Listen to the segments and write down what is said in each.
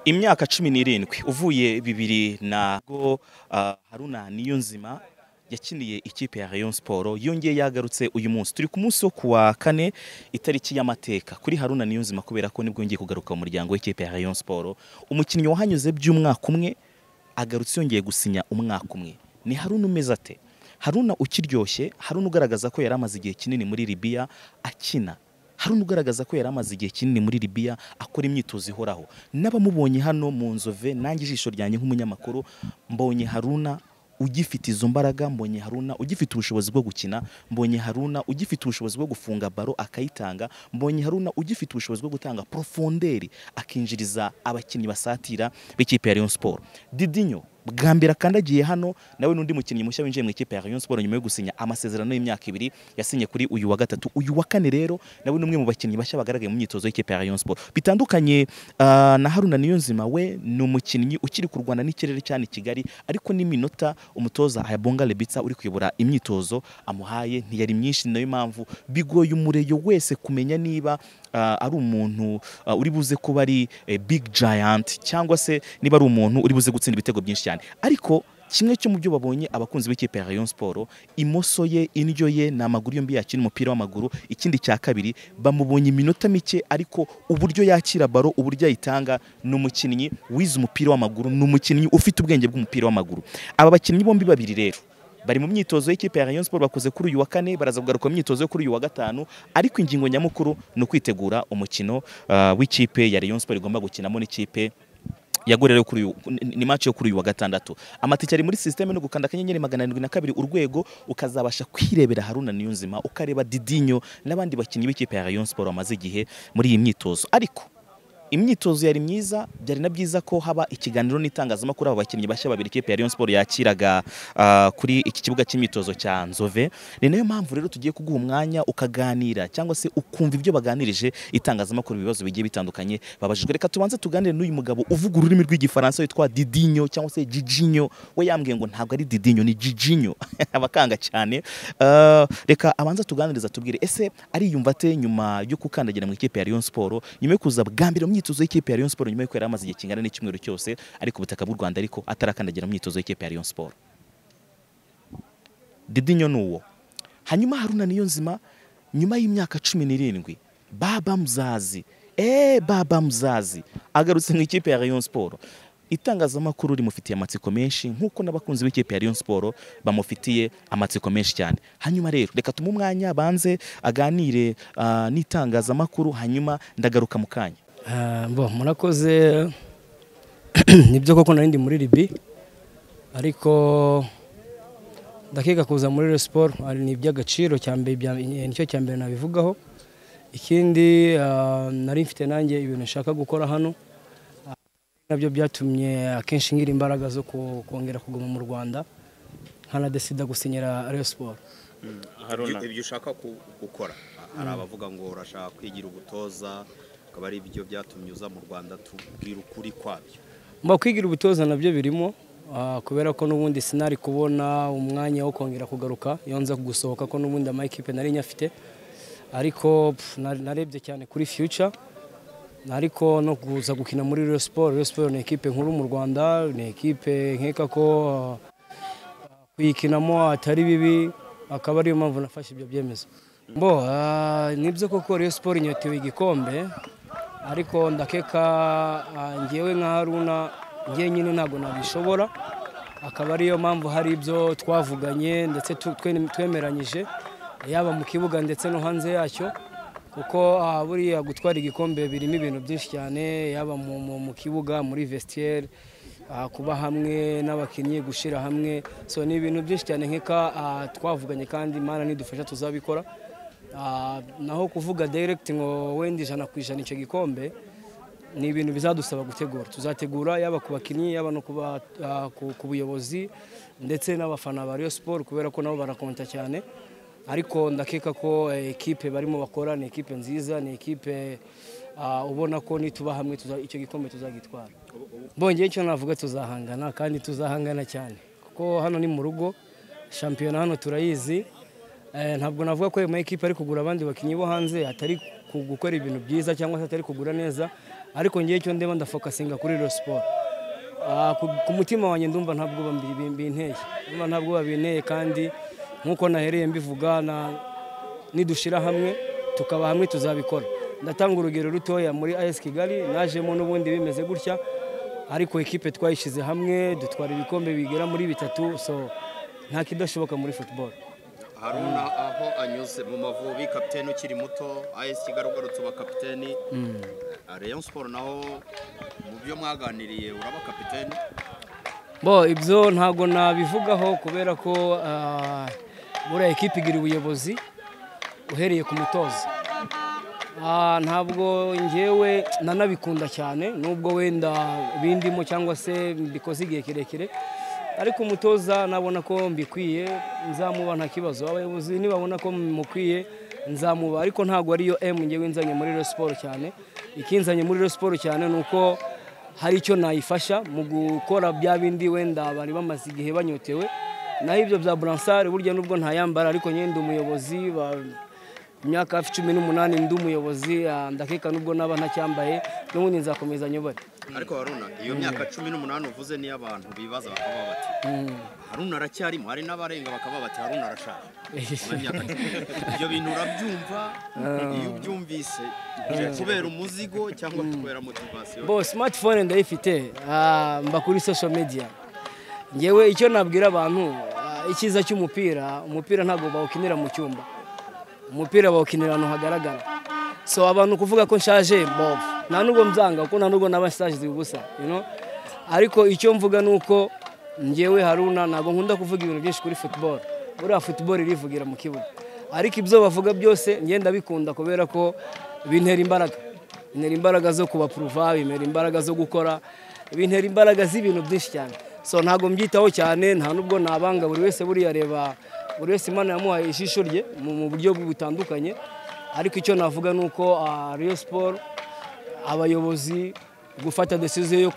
Imyaka 17 uvuye bibiri nago Haruna Niyonzima yakiniye ikipe ya Rayon Sport yongeye yagarutse uyu munsi turi ku munsi wo kuwa kane itariki y'amateka kuri Haruna Niyonzima kubera ko nibwo ngiye kugaruka mu muryango w'ikipe ya Rayon Sport umukinnyi wahanyuze by'umwaka umwe agarutse yongeye gusinya umwaka umwe ni Haruna umeze ate Haruna ukiryoshye Haruna ugaragaza ko yari amaze igihe kinini muri Libya akina Haruna ugaragaza ko yari amaze igihe kinini muri Libya akora imyitozo ihoraho n'abamubonye hano mu Nzove nange ijisho ryanjye nk'umunyamakuru mbonye Haruna ugifite izo mbaraga mbonye Haruna ugifite ubushobozi bwo gukina mbonye Haruna ugifite ubushobozi bwo gufunga baro akayitanga mbonye Haruna ugifite ubushobozi bwo gutanga profonderi akinjiriza abakinnyi basatira b'ikipe ya Rayon Sport Didinho bwambira kandagiye hano nawe nundi mukinnyi mushya winjiye mu ikipe ya Rayon Sport nyuma yo gusinya amasezerano y'imyaka 2 yasinye kuri uyu wa gatatu uyu wa kane rero nawe numwe mu bakinnyi bashya bagaragaye mu myitozo y'ikipe ya Rayon Sport bitandukanye na Haruna Niyonzima we ni umukinnyi ukiri ku Rwanda n'ikirere cyane Kigali ariko n'iminota umutoza Ayabonga Lebitsa uri kuyobora imyitozo amuhaye ntiyari myinshi nayo mpamvu bigoye umureyo wese kumenya niba ari umuntu uri buze kuba ari big giant cyangwa se niba ari umuntu uri buze gutsinda ibitego byinshi cyane ariko kimwe cyo mu byo babonye abakunzi b'ikipe ya Rayon Sport imoso ye indyo ye namaguru yombi yakina umupira w'amaguru ikindi cya kabiri bamubonye iminota mike ariko uburyo yakira baro uburyo yayitanga n'umukinnyi wize umupira w'amaguru n'umukinnyi ufite ubwenge bw'umupira w'amaguru aba bakinnyi bombi babiri rero bari mu myitozo y'ikipe ya Rayon Sport bakoze kuri uyu wa kane baraza kugaruka mu myitozo yo kuri uyu wa gatanu ariko ingingo nyamukuru no kwitegura umukino w'ikipe ya Rayon Sport igomba gukinamo n'ikipe yagorero kuri ni match yo kuri uyu wa gatandatu amatike ari muri system no gukanda kanyenyeri 772 urwego ukazabasha kwirebera Haruna Niyonzima ukareba Didinho n'abandi bakinnyi b'ikipe ya Rayon Sport bamaze igihe muri iyi myitozo ariko imyitozo yari myiza byari na byiza ko haba ikiganiro n'itangazamakuru aba bakinnyi bashya babiri ikipe ya Rayon Sport yakiraga kuri iki kibuga cy'imyitozo cya Nzove ni nayo mpamvu rero tugiye kuguha umwanya ukaganira cyangwa se ukumva ibyo baganirije itangazamakuru ibibazo bigiye bitandukanye babajijwe reka tubanze tuganire n'uyu mugabo uvuga ururimi rw'igifaransa witwa Didinho cyangwa se Didinho we yambwiye ngo ntabwo ari Didinho ni Didinho abakanga cyane reka abanza tuganiriza tubwire ese ari yumva ate nyuma yo kukandagira mu ikipe ya Rayon Sport nyuma yo kuza bwambira imyitozo y'ikipe ya Rayon Sport nyuma yo kwera amaze igihe kingana n'icyumweru cyose ariko ubutaka bw'u Rwanda ariko atarakandagira imyitozo y'ikipe ya Rayon Sport Didinho nuwo hanyuma Haruna Niyonzima nyuma y'imyaka 17 baba mzazi agarutse mu ikipe ya Rayon Sport itangazamakuru rimufitiye amatsiko menshi nkuko n'abakunzi b'ikipe ya Rayon Sport bamufitiye amatsiko menshi cyane hanyuma rero reka tumumwanya banze aganire n'itangazamakuru hanyuma ndagaruka mu kanya murakoze nibyo koko narindi muri Libya ariko ndakeka kuza muri Rayon Sport ari ni by'agaciro cyambere nicyo cyambere nabivugaho ikindi nari mfite nanjye ibintu nshaka gukora hano nabyo byatumye akenshi ngira imbaraga zo kongera kuguma mu Rwanda nkana desida gusinyira Rayon Sport ibyo ushaka gukora hari abavuga ngo urashaka kwigira ubutoza akaba ari ibyo byatumye uza mu Rwanda tubwira ukuri kwabyo kwigira ubutoza nabyo birimo kubera ko n'ubundi sinari kubona umwanya wo kongera kugaruka yonza kugusohoka ko n'ubundi ama equipe nari nyafite ariko narebye cyane kuri future ariko no kuza gukina muri Rayon Sport ni equipe nkuru mu Rwanda ni equipe nkeka ko kuyikinamo atari bibi akaba ariyo mpamvu nafashe ibyo byemezo nibyo koko Rayon Sport inyotewe igikombe ariko ndakeka ngewe nka Haruna ngiye nyine ntago nabishobora akaba ariyo mpamvu hari ibyo twavuganye ndetse twemeranyije yaba mu kibuga ndetse no hanze yacyo kuko buriya gutwara igikombe birimo ibintu byinshi cyane yaba mu kibuga muri vestiaire kuba hamwe n'abakinnyi gushira hamwe so ni ibintu byinshi cyane nkeka twavuganye kandi Imana nidufasha tuzabikora naho kuvuga direct ngo wenda 100% icyo gikombe ni ibintu bizadusaba gutegura tuzategura yaba ku bakinnyi yaba no kuba ku buyobozi ndetse n'abafana ba Rayon Sport kubera ko nabo barakonta cyane ariko ndakeka ko equipe barimo bakora ni equipe nziza ni equipe ubona ko nituba hamwe icyo gikombe tuzagitwara bongeye cyo navuga tuzahangana kandi tuzahangana cyane kuko hano ni mu rugo champion hano turayizi ntabwo navuga ko ama equipe ari kugura abandi bakinnyi bo hanze atari gukora ibintu byiza cyangwa se atari kugura neza ariko ngiye cyo ndeba ndafokasinga kuri Rayon Sport. Ku mutima wanjye ndumva ntabwo binteye, ndumva ntabwo babinteye, kandi nkuko nahereye mbivuga nidushira hamwe tukaba hamwe tuzabikora. Ndatanga urugero rutoya muri AS Kigali, najemo n'ubundi bimeze gutya, ariko ekipe twayishize hamwe dutwara ibikombe bigera muri 3, so nta kidashoboka muri football. Haruna aho anyuze mu Mavubi kapiteni ukiri muto, AS Kigali ugarutse uba kapiteni, Rayon Sport naho mu byo mwaganiriye uraba kapiteni? Ibyo ntago nabivugaho kubera ko buriya ekipe igira ubuyobozi uhereye ku mutoza. Ntabwo ngewe nanabikunda cyane, nubwo wenda bindimo cyangwa se bikoze igihe kirekire, ariko umutoza nabona ko mbikwiye nzamuba nta kibazo, abayobozi nibabona ko mukwiye nzamuba, ariko ntago ariyo ngewe nzanye muri Rayon Sport cyane. Ikinzanye muri Rayon Sport cyane nuko hari icyo nayifasha mu gukora bya bindi wenda bari bamaze igihe banyotewe, naho ibyo bya Bransard burya nubwo ntayambara, ariko nyende umuyobozi imyaka 18 ndi umuyobozi, ndakeka nubwo naba ntacyambaye n'ubundi nzakomeza nyobore. Ariko Haruna, iyo myaka 18 uvuze ni abantu bibaza bakaba bati Haruna aracyarimo, hari n'abarenga bakaba bati Haruna arashaje. Ibyo bintu urabyumva, iyo ubyumvise kubera umuzigo cyangwa kubera motivation? Smartphone ndayifite, mba kuri social media. Ngewe icyo nabwira abantu, ikiza cy'umupira, umupira ntago bawukinira mu cyumba, umupira bawukinira ahantu hagaragara. So abantu kuvuga ko nshaje, nta nubwo mbyanga, kuko nta nubwo nabashaje ubusa, ariko icyo mvuga nuko ngewe Haruna ntago nkunda kuvuga ibintu byinshi kuri football. Buriya football irivugira mu kibuga, ariko ibyo bavuga byose ngenda bikunda kubera ko bintera imbaraga. Bintera imbaraga zo kubaprova, bintera imbaraga zo gukora, bintera imbaraga z'ibintu byinshi cyane. So ntago mbyitaho cyane, nta nubwo nabanga, buri wese buriya reba, buri wese Imana yamuhaye ijisho rye mu buryo butandukanye, ariko icyo navuga nuko Rayon Sport abayobozi gufata decision yo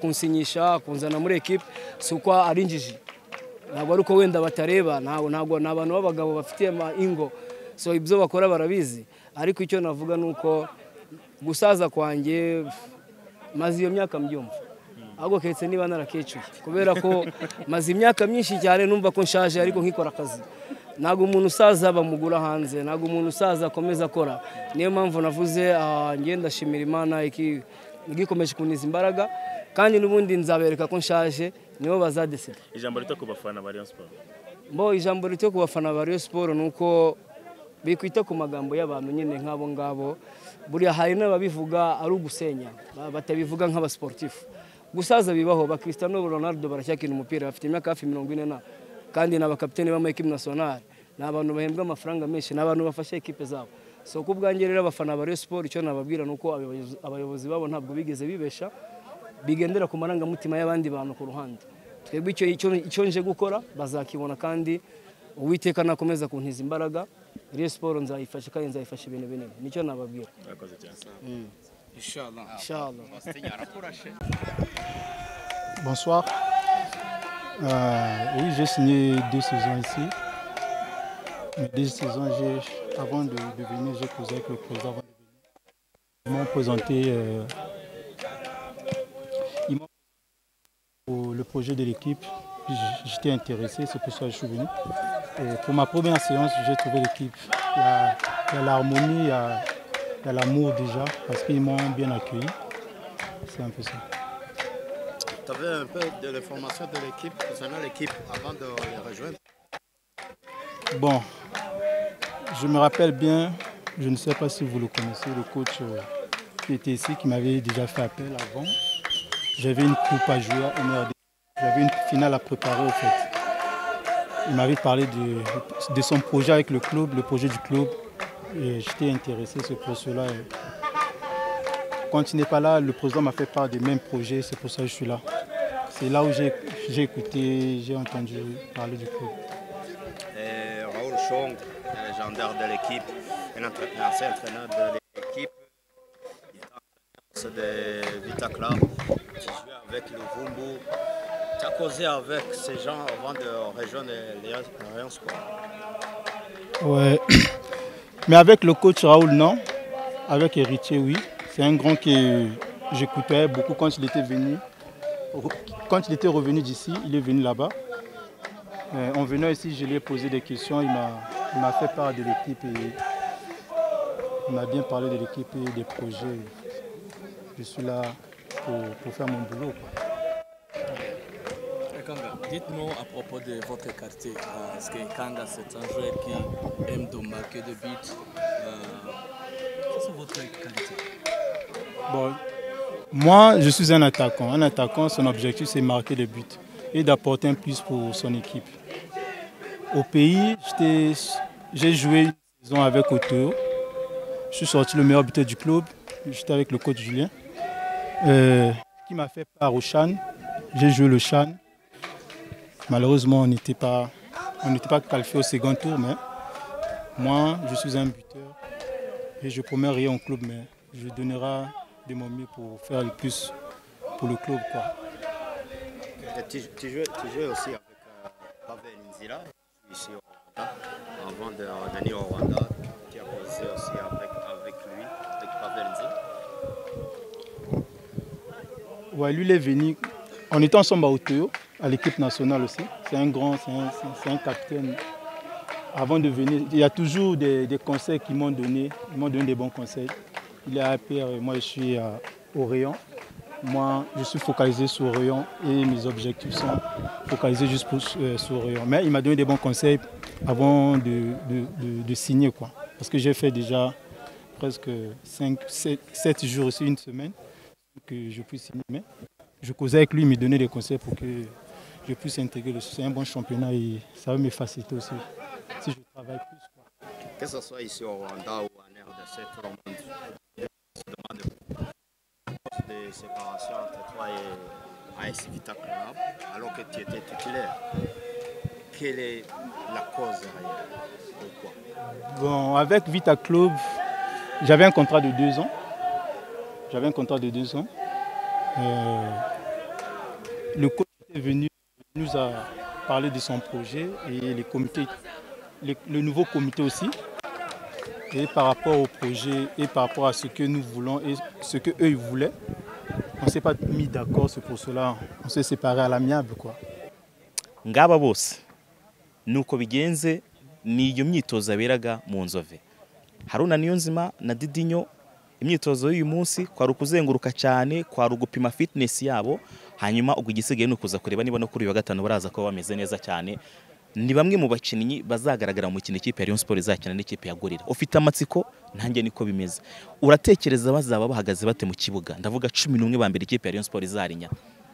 kunsinyisha kunzana muri equipe suko ari injiji, ntabwo ari uko wenda batareba, ntabwo n'abantu b'abagabo bafite ingo, so ibyo bakora barabizi, ariko icyo navuga nuko gusaza kwanjye maze iyo myaka mbyumva, ahubwo ketse niba narakecuye kubera ko maze imyaka myinshi cyane numva ko nshaje, ariko nkikora akazi. Ntabwo umuntu usaza bamugura hanze, ntabwo umuntu usaza akomeza akora. Niyo mpamvu navuze ngenda ndashimira Imana igikomeje kuniza imbaraga, kandi n'ubundi nzabereka ko nshaje, nibo bazadesida. Ijambo rito ku bafana ba Rayon Sport? Ijambo rito ku bafana ba Rayon Sport nuko bikwita ku magambo y'abantu nyine nk'abo ngabo. Buriya hari n'ababivuga ari ugusenya, batabivuga nk'abasportifu. Gusaza bibaho, ba Cristiano Ronaldo baracyakina umupira, bafite imyaka hafi 40, kandi n'abakapiteni b'ama equipe nationale, n'abantu bahembwa amafaranga menshi, n'abantu bafasha equipe zabo. So kubwanjye rero abafana ba Rayon Sport icyo nababwira nuko abayobozi babo ntabwo bigeze bibesha, bigendera ku marangamutima y'abandi bantu ku ruhande. Twebwe icyo nje gukora bazakibona, kandi Uwiteka nakomeza kuntiza imbaraga, Rayon Sport nzayifasha kandi nzayifasha ibintu binini, nicyo nababwira. Inch'Allah. Bonsoir. Oui, j'ai signé 2 saisons ici. Mais 2 saisons, avant de venir, j'ai causé avec le président. Ils m'ont présenté le projet de l'équipe. J'étais intéressé, c'est pour ça que je suis venu. Et pour ma première séance, j'ai trouvé l'équipe. Il y a l'harmonie, il y a l'amour déjà, parce qu'ils m'ont bien accueilli. C'est un peu ça. Tu avais un peu de l'information de l'équipe, concernant l'équipe avant de les rejoindre? Bon, je me rappelle bien, je ne sais pas si vous le connaissez, le coach qui était ici, qui m'avait déjà fait appel avant. J'avais une coupe à jouer à NRD. J'avais une finale à préparer au fait. Il m'avait parlé de son projet avec le club, le projet du club. Et j'étais intéressé pour cela. Quand il n'est pas là, le président m'a fait part des mêmes projets, c'est pour ça que je suis là. C'est là où j'ai écouté, j'ai entendu parler du club. Raoul Chong, légendaire de l'équipe, un ancien entraîneur de l'équipe, c'est de Vita Club, qui jouait avec le Vumbu. Tu as causé avec ces gens avant de rejoindre les Rayon Sport? Ouais, mais avec le coach Raoul, non. Avec Héritier, oui. C'est un grand que j'écoutais beaucoup quand il était venu. Quand il était revenu d'ici, il est venu là-bas. En venant ici, je lui ai posé des questions. Il m'a fait part de l'équipe et il m'a bien parlé de l'équipe et des projets. Je suis là pour faire mon boulot, quoi. Kanga, dites-nous à propos de votre quartier, parce que Kanga c'est un joueur qui aime de marquer des buts. Quelles sont votre qualité? Bon, moi, je suis un attaquant. Un attaquant, son objectif c'est marquer des buts et d'apporter un plus pour son équipe. Au pays, j'ai joué une saison avec Otto. Je suis sorti le meilleur buteur du club. J'étais avec le coach Julien, qui m'a fait part au Chan. J'ai joué le Chan. Malheureusement, on n'était pas qualifié au second tour, mais moi, je suis un buteur et je promets rien au club, mais je donnerai de mon mieux pour faire le plus pour le club, quoi. Tu jouais aussi avec Pavel Nzira, ici au Rwanda. Avant de venir au Rwanda, tu as posé aussi avec lui, avec Pavel Nzira. Ouais, lui, il est venu. On était ensemble à Otto, à l'équipe nationale aussi. C'est un grand, c'est un capitaine. Avant de venir, il y a toujours des conseils qu'ils m'ont donné. Ils m'ont donné des bons conseils. Il est à APR et moi je suis au rayon. Moi, je suis focalisé sur le rayon et mes objectifs sont focalisés juste sur le rayon. Mais il m'a donné des bons conseils avant de signer, quoi. Parce que j'ai fait déjà presque 7 jours ici, une semaine, que je puisse signer. Mais je causais avec lui, il me donnait des conseils pour que je puisse intégrer le. C'est un bon championnat et ça va me faciliter aussi si je travaille plus, quoi. Que ce soit ici au Rwanda ou en RDC, tout le monde se demande de séparation entre toi et AS Vita Club, alors que tu étais titulaire. Quelle est la cause derrière? Pourquoi? Bon, avec Vita Club, j'avais un contrat de 2 ans. Le coach est venu, nous a parlé de son projet et le nouveau comité aussi. Et par rapport au projet et par rapport à ce que nous voulons et ce qu'eux ils voulaient, on ne s'est pas mis d'accord, c'est pour cela on s'est séparés à l'amiable, quoi. ngaba bose nuko bigenze ni iyo myitozo aberaga mu Nzove. Haruna Niyonzima na Didinho, imyitozo y'uyu munsi kwari ukuzenguruka cyane, kwari ugupima fitness yabo, hanyuma ubwo igisigaye no kuza kureba niba no kuri wa gatanu baraza ko bameze neza cyane. Ni bamwe mu bakinnyi bazagaragara mu kintu ikipe ya Rayon Sport izakina n'ikipe ya Gorilla. Ufite amatsiko nanjye niko bimeze. Uratekereza bazaba bahagaze bate mu kibuga? Ndavuga 11 ba mbere ikipe ya Rayon Sport izarinya.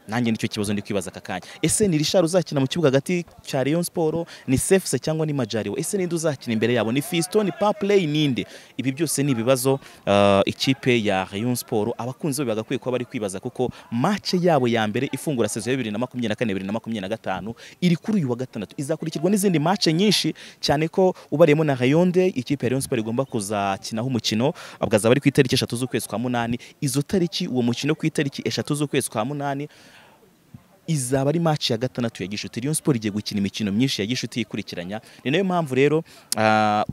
Nanjye nicyo kibazo ndi kwibaza kakanya. Ese ni Richard uzakina mu kibuga hagati cya Rayon Sport, ni Sefse cyangwa ni Majariwa? Ese ninde uzakina imbere yabo? Ni Fiston, ni Paplay, ninde? Ibi byose ni ibibazo ikipe ya Rayon Sport abakunzi bo bagakwiye ko bari kwibaza, kuko match yabo ya mbere ifungura saison ya 2024-2025 iri kuri uyu wa gatandatu, izakurikirwa n'izindi match nyinshi cyane ko ubaremo na Rayon Day. Ikipe ya Rayon Sport igomba kuzakinaho umukino abwaza bari ku itariki 3 z'ukwezi kwa 8. Izo tariki uwo mukino ku itariki 3 z'ukwezi kwa 8 izaba ari match ya gatandatu ya gishuti. Rayon Sport igiye gukina imikino myinshi ya gishuti ikurikiranya. Ni nayo mpamvu rero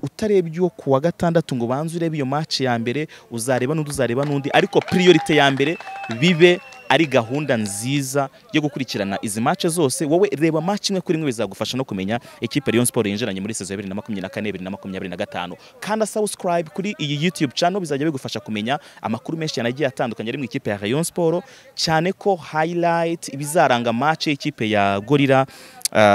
utarebye uwo ku wa gatandatu ngo banze urebe iyo match ya mbere, uzareba n'undi, ariko priority ya mbere bibe ari gahunda nziza yo gukurikirana izi match zose. Wowe reba match imwe kuri imwe bizagufasha no kumenya ikipe Rayon Sport yinjiranye muri saison ya 2024-2025. Kanda subscribe kuri iyi YouTube channel, bizajya bigufasha kumenya amakuru menshi yanagiye atandukanye ari mu ikipe ya Rayon Sport, cyane ko highlight ibizaranga match ikipe ya Gorilla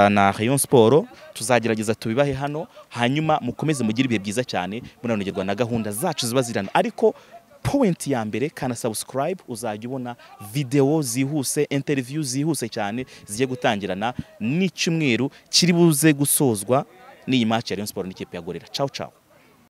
na Rayon Sport tuzagerageza tubibahe hano, hanyuma mukomeze mugire ibihe byiza cyane munanogerwa na gahunda zacu ziba zirana. Ariko point ya mbere, kana subscribe, uzajya ubona video zihuse, interview zihuse cyane zigiye gutangirana n'icyumweru kiri buze gusozwa n'iyi match ya Rayon Sport n'ikipe ya Gorilla. Ciao ciao.